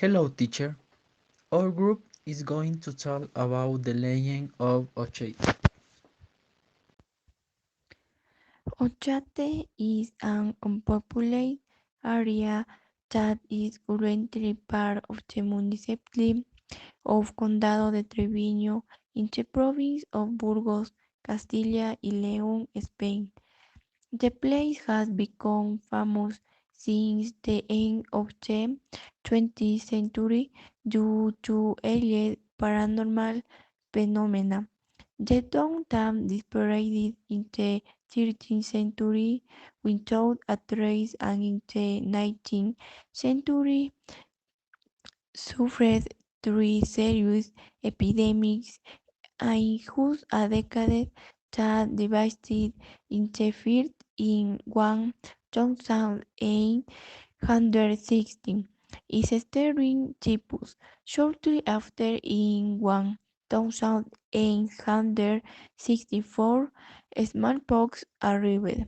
Hello, teacher. Our group is going to talk about the legend of Ochate. Ochate is an unpopulated area that is currently part of the municipality of Condado de Treviño in the province of Burgos, Castilla y León, Spain. The place has become famous since the end of the 20th century due to alleged paranormal phenomena. The downtown disappeared in the 13th century without a trace, and in the 19th century suffered three serious epidemics in whose a decade that devastated interfered in 1816 is stirring typhus. Shortly after, in 1864, smallpox arrived,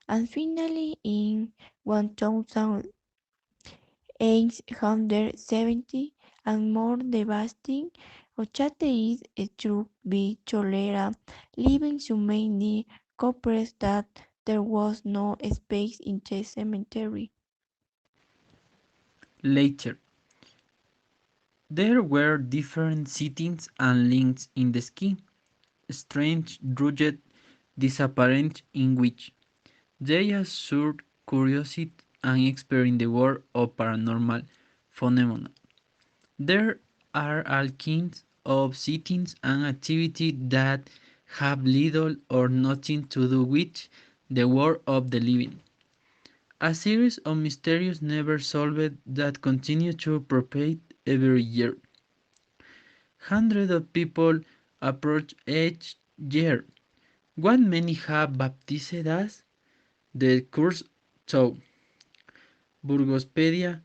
and finally in 1870, and more devastating, Ochate is struck by cholera, leaving so many corpses that there was no space in the cemetery. Later, there were different sightings and links in the sky, strange, rugged disappearances in which they assured curiosity and expert in the world of paranormal phenomena. There are all kinds of sightings and activity that have little or nothing to do with the world of the living. A series of mysteries never solved that continue to propagate every year. Hundreds of people approach each year. What many have baptized as the Curse Show. Burgospedia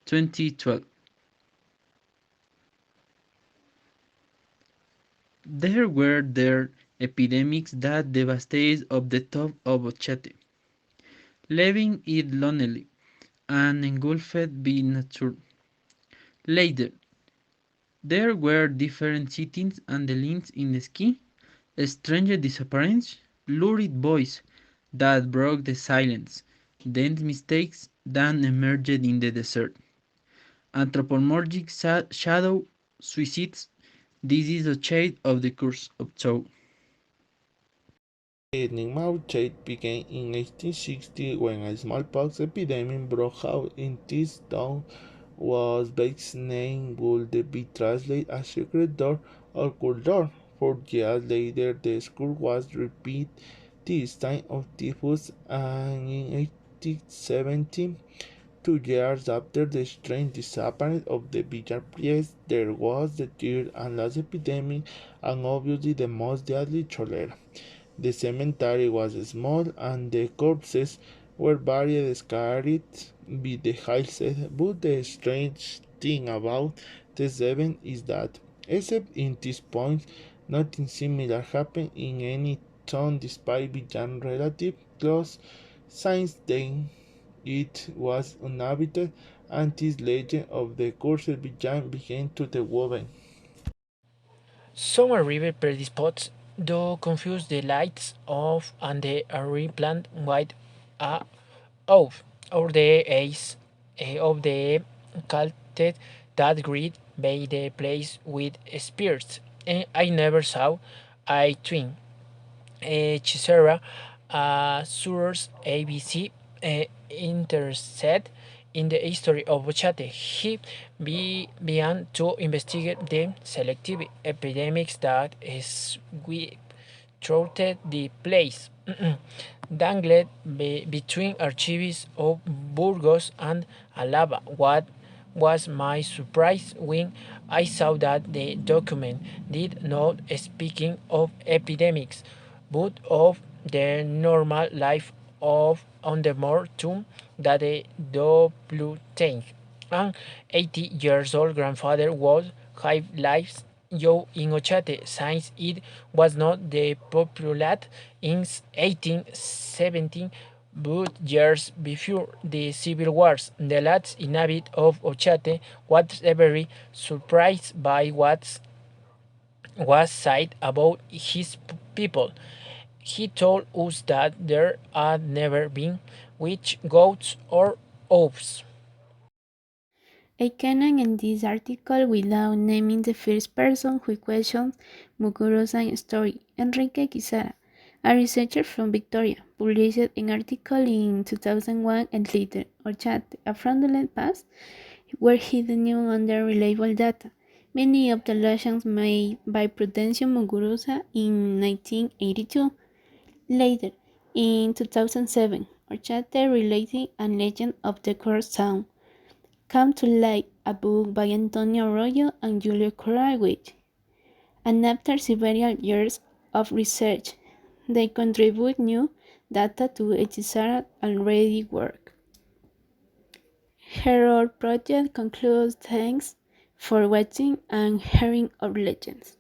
2012. There were epidemics that devastated of the top of Ochate, leaving it lonely and engulfed by nature. Later, there were different sightings and the links in the sky, strange disappearances, lurid voices that broke the silence, dense mistakes that emerged in the desert, anthropomorphic shadow suicides. This is a shade of the curse of Chow. The enigma of Ochate began in 1860 when a smallpox epidemic broke out in this town. Was Bates' name would be translated as secret door or cool door. 4 years later, the school was repeated, this time of typhus, and in 1870, 2 years after the strange disappearance of the village priest, there was the third and last epidemic, and obviously the most deadly cholera. The cemetery was small, and the corpses were very scattered by the hillside. But the strange thing about the event is that, except in this point, nothing similar happened in any town despite being relatively close. Since then, it was uninhabited, and this legend of the cursed began to the woven. Some river pretty spots do confuse the lights of and the replant white uh, off or the ace of the culted that greet by the place with spears. And I never saw I twin. Chisera, Surers ABC interested in the history of Ochate. He began to investigate the selective epidemics that is we throughout the place. Dangled between archives of Burgos and Alava. What was my surprise when I saw that the document did not speaking of epidemics, but of the normal life of on the more tomb that the double and 80 years old grandfather was have lives Joe in Ochate since it was not the populate in 1817 But years before the civil wars, the last inhabitant of Ochate was very surprised by what was said about his people. He told us that there had never been witch goats or oaths. I cannot end this article without naming the first person who questioned Muguruza's story, Enrique Quisara, a researcher from Victoria, published an article in 2001 entitled Ochate, a fraudulent past, where he knew unreliable data. Many of the legends made by Prudencio Muguruza in 1982. Later, in 2007, Ochate relating a legend of the Cross Town Come to Light, a book by Antonio Arroyo and Julio Corawich. And after several years of research, they contribute new data to Hechizara's already work. Her project concludes. Thanks for watching and hearing our legends.